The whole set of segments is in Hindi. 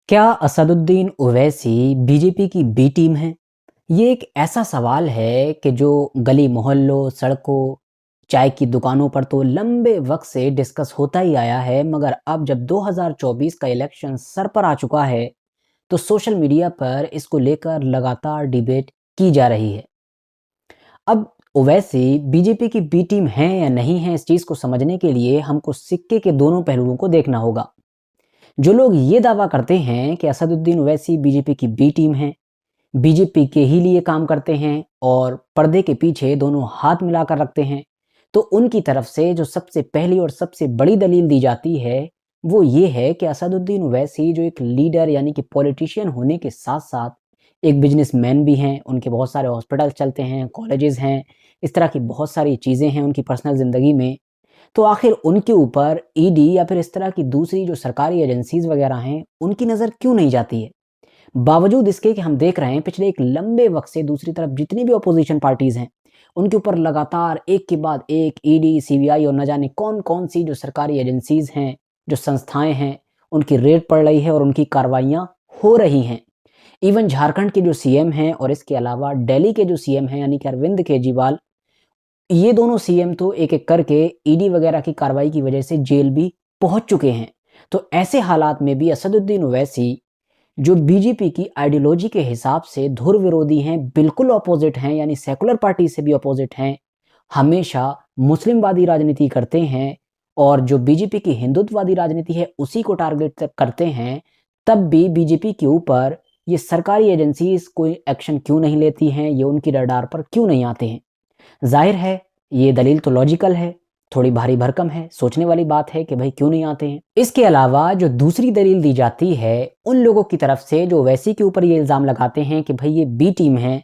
क्या असदुद्दीन ओवैसी बीजेपी की बी टीम है? ये एक ऐसा सवाल है कि जो गली मोहल्लों, सड़कों, चाय की दुकानों पर तो लंबे वक्त से डिस्कस होता ही आया है, मगर अब जब 2024 का इलेक्शन सर पर आ चुका है, तो सोशल मीडिया पर इसको लेकर लगातार डिबेट की जा रही है। अब ओवैसी बीजेपी की बी टीम है या नहीं है, इस चीज़ को समझने के लिए हमको सिक्के के दोनों पहलुओं को देखना होगा। जो लोग ये दावा करते हैं कि असदुद्दीन ओवैसी बीजेपी की बी टीम है, बीजेपी के ही लिए काम करते हैं और पर्दे के पीछे दोनों हाथ मिलाकर रखते हैं, तो उनकी तरफ से जो सबसे पहली और सबसे बड़ी दलील दी जाती है, वो ये है कि असदुद्दीन ओवैसी जो एक लीडर यानी कि पॉलिटिशियन होने के साथ-साथ एक बिज़नेसमैन भी हैं, उनके बहुत सारे हॉस्पिटल चलते हैं, कॉलेजेस हैं, इस तरह की बहुत सारी चीज़ें हैं उनकी पर्सनल ज़िंदगी में। तो आखिर उनके ऊपर ईडी या फिर इस तरह की दूसरी जो सरकारी एजेंसीज़ वगैरह हैं, उनकी नज़र क्यों नहीं जाती है? बावजूद इसके कि हम देख रहे हैं पिछले एक लंबे वक़्त से दूसरी तरफ जितनी भी अपोज़िशन पार्टीज़ हैं, उनके ऊपर लगातार एक के बाद एक ईडी, सीबीआई और न जाने कौन-कौन सी जो सरकारी एजेंसीज़ हैं, जो संस्थाएँ हैं, उनकी रेड पड़ रही है और उनकी कार्रवाइयाँ हो रही हैं। इवन झारखंड के जो सीएम हैं और इसके अलावा दिल्ली के जो सीएम हैं यानी कि अरविंद केजरीवाल, ये दोनों सीएम तो एक-एक करके ईडी वगैरह की कार्रवाई की वजह से जेल भी पहुँच चुके हैं। तो ऐसे हालात में भी असदुद्दीन ओवैसी जो बीजेपी की आइडियोलॉजी के हिसाब से धुर विरोधी हैं, बिल्कुल अपोज़िट हैं यानी सेकुलर पार्टी से भी अपोज़िट हैं, हमेशा मुस्लिमवादी राजनीति करते हैं और जो बीजेपी की हिंदुत्ववादी राजनीति है उसी को टारगेट करते हैं, तब भी बीजेपी के ऊपर ये सरकारी एजेंसीज़ कोई एक्शन क्यों नहीं लेती हैं, ये उनकी रडार पर क्यों नहीं आते हैं? ज़ाहिर है, ये दलील तो लॉजिकल है, थोड़ी भारी भरकम है, सोचने वाली बात है कि भाई क्यों नहीं आते हैं। इसके अलावा जो दूसरी दलील दी जाती है, उन लोगों की तरफ से जो ओवैसी के ऊपर ये इल्ज़ाम लगाते हैं कि भाई ये बी टीम है,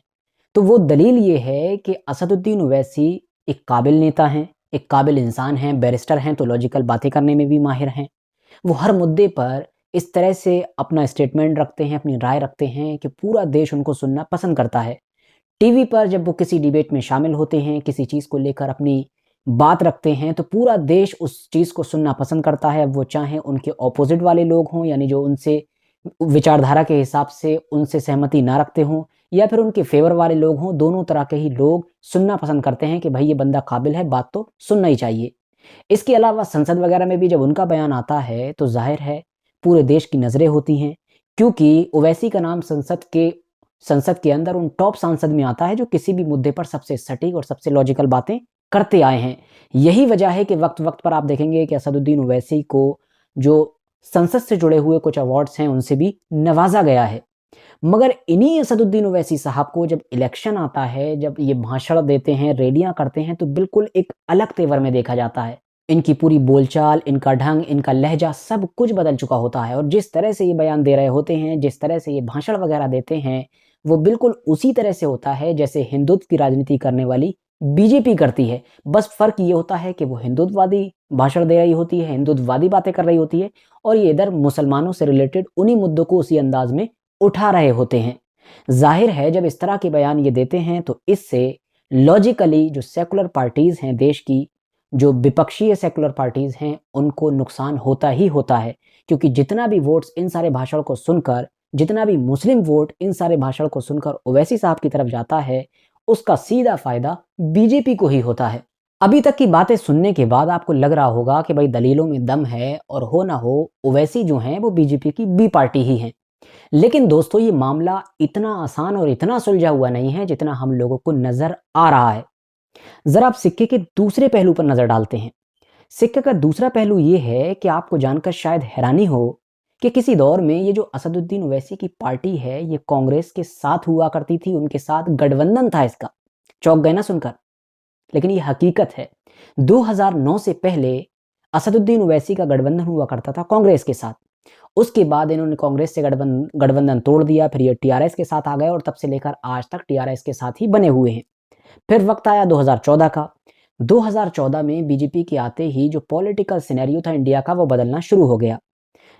तो वो दलील ये है कि असदुद्दीन ओवैसी एक काबिल नेता हैं, एक काबिल इंसान हैं, बैरिस्टर हैं, तो लॉजिकल बातें करने में भी माहिर हैं। वो हर मुद्दे पर इस तरह से अपना स्टेटमेंट रखते हैं, अपनी राय रखते हैं कि पूरा देश उनको सुनना पसंद करता है। टीवी पर जब वो किसी डिबेट में शामिल होते हैं, किसी चीज़ को लेकर अपनी बात रखते हैं, तो पूरा देश उस चीज़ को सुनना पसंद करता है। अब वो चाहें उनके ऑपोज़िट वाले लोग हों, यानी जो उनसे विचारधारा के हिसाब से उनसे सहमति ना रखते हों या फिर उनके फ़ेवर वाले लोग हों, दोनों तरह के ही लोग सुनना पसंद करते हैं कि भई ये बंदा काबिल है, बात तो सुनना ही चाहिए। इसके अलावा संसद वगैरह में भी जब उनका बयान आता है, तो ज़ाहिर है पूरे देश की नज़रें होती हैं, क्योंकि ओवैसी का नाम संसद के अंदर उन टॉप सांसद में आता है जो किसी भी मुद्दे पर सबसे सटीक और सबसे लॉजिकल बातें करते आए हैं। यही वजह है कि वक़्त-वक़्त पर आप देखेंगे कि असदुद्दीन ओवैसी को जो संसद से जुड़े हुए कुछ अवार्ड्स हैं, उनसे भी नवाज़ा गया है। मगर इन्हीं असदुद्दीन ओवैसी साहब को जब इलेक्शन आता है, जब ये भाषण देते हैं, रैलियाँ करते हैं, तो बिल्कुल एक अलग तेवर में देखा जाता है। इनकी पूरी बोलचाल, इनका ढंग, इनका लहज़ा सब कुछ बदल चुका होता है और जिस तरह से ये बयान दे रहे होते हैं, जिस तरह से ये भाषण वगैरह देते हैं, वो बिल्कुल उसी तरह से होता है जैसे हिंदुत्व की राजनीति करने वाली बीजेपी करती है। बस फ़र्क ये होता है कि वो हिंदुत्ववादी भाषण दे रही होती है, हिंदुत्ववादी बातें कर रही होती है और ये इधर मुसलमानों से रिलेटेड उन्हीं मुद्दों को उसी अंदाज़ में उठा रहे होते हैं। ज़ाहिर है जब इस तरह के बयान ये देते हैं तो इससे लॉजिकली जो सेकुलर पार्टीज़ हैं देश की, जो विपक्षीय सेकुलर पार्टीज़ हैं, उनको नुकसान होता ही होता है। क्योंकि जितना भी वोट्स इन सारे भाषण को सुनकर, जितना भी मुस्लिम वोट इन सारे भाषण को सुनकर ओवैसी साहब की तरफ जाता है, उसका सीधा फ़ायदा बीजेपी को ही होता है। अभी तक की बातें सुनने के बाद आपको लग रहा होगा कि भाई दलीलों में दम है और हो ना हो ओवैसी जो हैं वो बीजेपी की बी पार्टी ही हैं। लेकिन दोस्तों ये मामला इतना आसान और इतना सुलझा हुआ नहीं है जितना हम लोगों को नज़र आ रहा है। ज़रा आप सिक्के के दूसरे पहलू पर नज़र डालते हैं। सिक्के का दूसरा पहलू ये है कि आपको जानकर शायद हैरानी हो कि किसी दौर में ये जो असदुद्दीन ओवैसी की पार्टी है, ये कांग्रेस के साथ हुआ करती थी, उनके साथ गठबंधन था इसका। चौंक गए ना सुनकर? लेकिन ये हकीकत है। 2009 से पहले असदुद्दीन ओवैसी का गठबंधन हुआ करता था कांग्रेस के साथ। उसके बाद इन्होंने कांग्रेस से गठबंधन तोड़ दिया, फिर ये टीआरएस के साथ आ गए और तब से लेकर आज तक टीआरएस के साथ ही बने हुए हैं। फिर वक़्त आया 2014 का। 2014 में बीजेपी के आते ही जो पॉलिटिकल सिनेरियो था इंडिया का वो बदलना शुरू हो गया।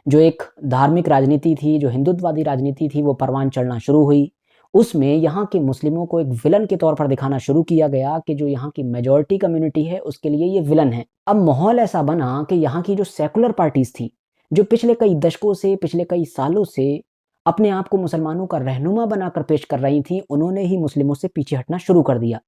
जो एक धार्मिक राजनीति थी, जो हिंदुत्ववादी राजनीति थी वो परवान चढ़ना शुरू हुई। उसमें यहाँ के मुस्लिमों को एक विलन के तौर पर दिखाना शुरू किया गया कि जो यहाँ की मेजॉरिटी कम्युनिटी है उसके लिए ये विलन है। अब माहौल ऐसा बना कि यहाँ की जो सेकुलर पार्टीज़ थी, जो पिछले कई दशकों से, पिछले कई सालों से अपने आप को मुसलमानों का रहनुमा बनाकर पेश कर रही थीं, उन्होंने ही मुस्लिमों से पीछे हटना शुरू कर दिया।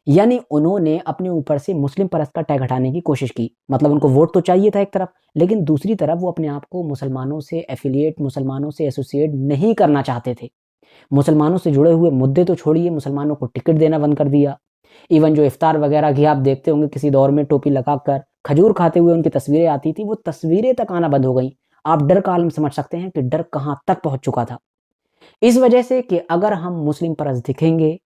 यानी उन्होंने अपने ऊपर से मुस्लिम परस्त का टैग हटाने की कोशिश की। मतलब उनको वोट तो चाहिए था एक तरफ, लेकिन दूसरी तरफ वो अपने आप को मुसलमानों से एफ़िलिएट, मुसलमानों से एसोसिएट नहीं करना चाहते थे। मुसलमानों से जुड़े हुए मुद्दे तो छोड़िए, मुसलमानों को टिकट देना बंद कर दिया। इवन जो इफ्तार वगैरह की आप देखते होंगे किसी दौर में टोपी लगाकर खजूर खाते हुए उनकी तस्वीरें आती थी, वो तस्वीरें तक आना बंद हो गई। आप डर का आलम समझ सकते हैं कि डर कहाँ तक पहुँच चुका था। इस वजह से कि अगर हम मुस्लिम परस्त दिखेंगे,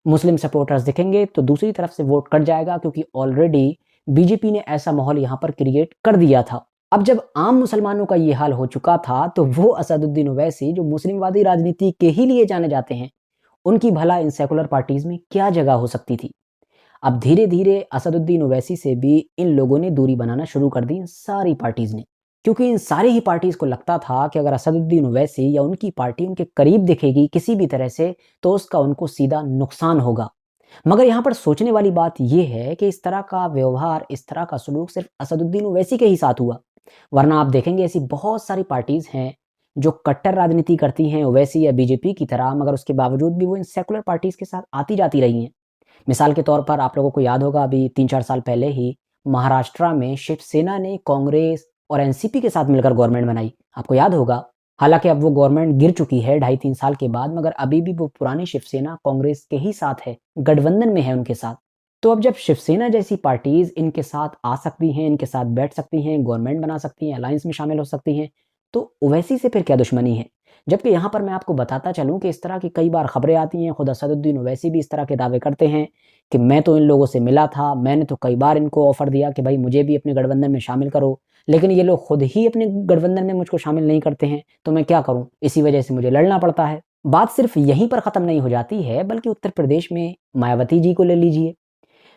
मुस्लिम सपोर्टर्स दिखेंगे, तो दूसरी तरफ से वोट कट जाएगा, क्योंकि ऑलरेडी बीजेपी ने ऐसा माहौल यहाँ पर क्रिएट कर दिया था। अब जब आम मुसलमानों का ये हाल हो चुका था, तो वो असदुद्दीन ओवैसी जो मुस्लिमवादी राजनीति के ही लिए जाने जाते हैं, उनकी भला इन सेकुलर पार्टीज में क्या जगह हो सकती थी। अब धीरे-धीरे असदुद्दीन ओवैसी से भी इन लोगों ने दूरी बनाना शुरू कर दी, इन सारी पार्टीज ने। क्योंकि इन सारी ही पार्टीज को लगता था कि अगर असदुद्दीन ओवैसी या उनकी पार्टी उनके करीब दिखेगी किसी भी तरह से, तो उसका उनको सीधा नुकसान होगा। मगर यहाँ पर सोचने वाली बात यह है कि इस तरह का व्यवहार, इस तरह का सलूक सिर्फ असदुद्दीन ओवैसी के ही साथ हुआ। वरना आप देखेंगे ऐसी बहुत सारी पार्टीज हैं जो कट्टर राजनीति करती हैं ओवैसी या बीजेपी की तरह, मगर उसके बावजूद भी वो इन सेकुलर पार्टीज के साथ आती जाती रही हैं। मिसाल के तौर पर आप लोगों को याद होगा, अभी 3-4 साल पहले ही महाराष्ट्र में शिवसेना ने कांग्रेस और एनसीपी के साथ मिलकर गवर्नमेंट बनाई। आपको याद होगा। हालांकि अब वो गवर्नमेंट गिर चुकी है 2.5-3 साल के बाद, मगर अभी भी वो पुरानी शिवसेना कांग्रेस के ही साथ है, गठबंधन में है उनके साथ। तो अब जब शिवसेना जैसी पार्टीज इनके साथ आ सकती हैं, इनके साथ बैठ सकती हैं, गवर्नमेंट बना सकती हैं, अलायंस में शामिल हो सकती हैं, तो ओवैसी से फिर क्या दुश्मनी है। जबकि यहाँ पर मैं आपको बताता चलूँ कि इस तरह की कई बार खबरें आती हैं, खुद असदुद्दीन ओवैसी भी इस तरह के दावे करते हैं कि मैं तो इन लोगों से मिला था, मैंने तो कई बार इनको ऑफ़र दिया कि भाई मुझे भी अपने गठबंधन में शामिल करो, लेकिन ये लोग खुद ही अपने गठबंधन में मुझको शामिल नहीं करते हैं, तो मैं क्या करूँ? इसी वजह से मुझे लड़ना पड़ता है। बात सिर्फ यहीं पर ख़त्म नहीं हो जाती है, बल्कि उत्तर प्रदेश में मायावती जी को ले लीजिए।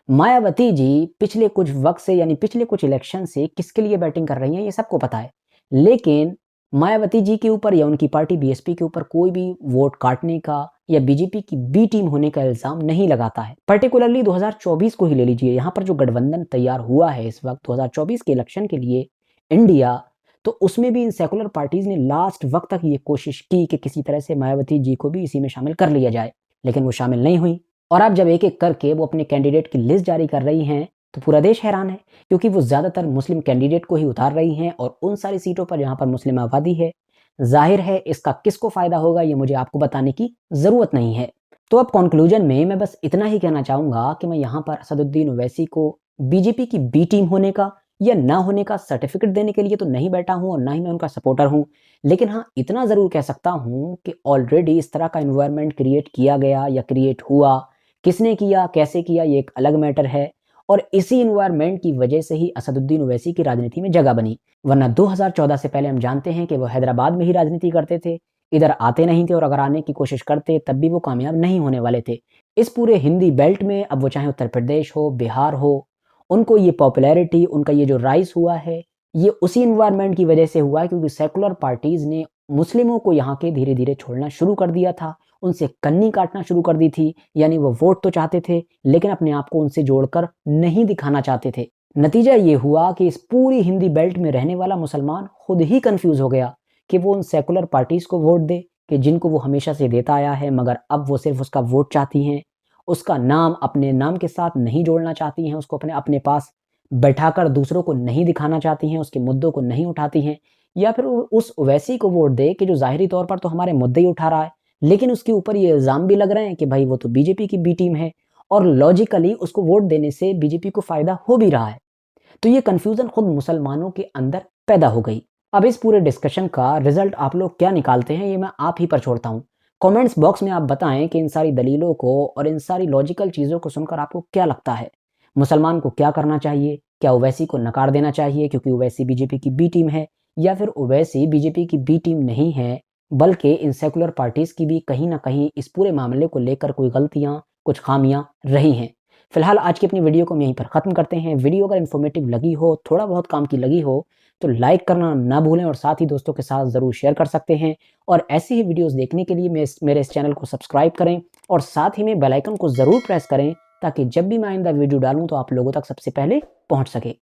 मायावती जी पिछले कुछ वक़्त से, यानी पिछले कुछ इलेक्शन से किसके लिए बैटिंग कर रही हैं, ये सबको पता है। लेकिन मायावती जी के ऊपर या उनकी पार्टी बीएसपी के ऊपर कोई भी वोट काटने का या बीजेपी की बी टीम होने का इल्ज़ाम नहीं लगाता है। पर्टिकुलरली 2024 को ही ले लीजिए, यहाँ पर जो गठबंधन तैयार हुआ है इस वक़्त 2024 के इलेक्शन के लिए इंडिया, तो उसमें भी इन सेकुलर पार्टीज़ ने लास्ट वक़्त तक ये कोशिश की कि किसी तरह से मायावती जी को भी इसी में शामिल कर लिया जाए, लेकिन वो शामिल नहीं हुई। और अब जब एक-एक करके वो अपने कैंडिडेट की लिस्ट जारी कर रही हैं, तो पूरा देश हैरान है, क्योंकि वो ज़्यादातर मुस्लिम कैंडिडेट को ही उतार रही हैं और उन सारी सीटों पर जहाँ पर मुस्लिम आबादी है। ज़ाहिर है इसका किसको फ़ायदा होगा ये मुझे आपको बताने की ज़रूरत नहीं है। तो अब कॉन्क्लूजन में मैं बस इतना ही कहना चाहूँगा कि मैं यहाँ पर असदुद्दीन ओवैसी को बीजेपी की बी टीम होने का या ना होने का सर्टिफिकेट देने के लिए तो नहीं बैठा हूँ, और ना ही मैं उनका सपोर्टर हूँ। लेकिन हाँ, इतना ज़रूर कह सकता हूँ कि ऑलरेडी इस तरह का एनवायरनमेंट क्रिएट किया गया या क्रिएट हुआ, किसने किया, कैसे किया, ये एक अलग मैटर है। और इसी एनवायरनमेंट की वजह से ही असदुद्दीन ओवैसी की राजनीति में जगह बनी। वरना 2014 से पहले हम जानते हैं कि वो हैदराबाद में ही राजनीति करते थे, इधर आते नहीं थे, और अगर आने की कोशिश करते तब भी वो कामयाब नहीं होने वाले थे। इस पूरे हिंदी बेल्ट में, अब वो चाहे उत्तर प्रदेश हो, बिहार हो, उनको ये पॉपुलैरिटी, उनका ये जो राइज़ हुआ है, ये उसी एनवायरनमेंट की वजह से हुआ है, क्योंकि सेकुलर पार्टीज़ ने मुस्लिमों को यहाँ के धीरे-धीरे छोड़ना शुरू कर दिया था, उनसे कन्नी काटना शुरू कर दी थी। यानी वो वोट तो चाहते थे, लेकिन अपने आप को उनसे जोड़कर नहीं दिखाना चाहते थे। नतीजा ये हुआ कि इस पूरी हिंदी बेल्ट में रहने वाला मुसलमान खुद ही कन्फ्यूज़ हो गया कि वो उन सेकुलर पार्टीज़ को वोट दे, कि जिनको वो हमेशा से देता आया है, मगर अब वो सिर्फ़ उसका वोट चाहती हैं। उसका नाम अपने नाम के साथ नहीं जोड़ना चाहती हैं, उसको अपने अपने पास बैठाकर दूसरों को नहीं दिखाना चाहती हैं, उसके मुद्दों को नहीं उठाती हैं, या फिर उस ओवैसी को वोट दे कि जो ज़ाहिरी तौर पर तो हमारे मुद्दे ही उठा रहा है, लेकिन उसके ऊपर ये इल्ज़ाम भी लग रहे हैं कि भाई वो तो बीजेपी की बी टीम है, और लॉजिकली उसको वोट देने से बीजेपी को फ़ायदा हो भी रहा है। तो ये कन्फ्यूज़न खुद मुसलमानों के अंदर पैदा हो गई। अब इस पूरे डिस्कशन का रिज़ल्ट आप लोग क्या निकालते हैं, ये मैं आप ही पर छोड़ता हूँ। कमेंट्स बॉक्स में आप बताएं कि इन सारी दलीलों को और इन सारी लॉजिकल चीज़ों को सुनकर आपको क्या लगता है? मुसलमान को क्या करना चाहिए? क्या ओवैसी को नकार देना चाहिए क्योंकि ओवैसी बीजेपी की बी टीम है, या फिर ओवैसी बीजेपी की बी टीम नहीं है, बल्कि इन सेकुलर पार्टीज़ की भी कहीं न कहीं इस पूरे मामले को लेकर कोई गलतियाँ, कुछ खामियाँ रही हैं? फिलहाल आज की अपनी वीडियो को हम यहीं पर ख़त्म करते हैं। वीडियो अगर इन्फॉर्मेटिव लगी हो, थोड़ा बहुत काम की लगी हो, तो लाइक करना ना भूलें, और साथ ही दोस्तों के साथ ज़रूर शेयर कर सकते हैं। और ऐसी ही वीडियोज़ देखने के लिए मेरे इस चैनल को सब्सक्राइब करें, और साथ ही में बेल आइकन को ज़रूर प्रेस करें, ताकि जब भी मैं आइंदा वीडियो डालूँ तो आप लोगों तक सबसे पहले पहुँच सके।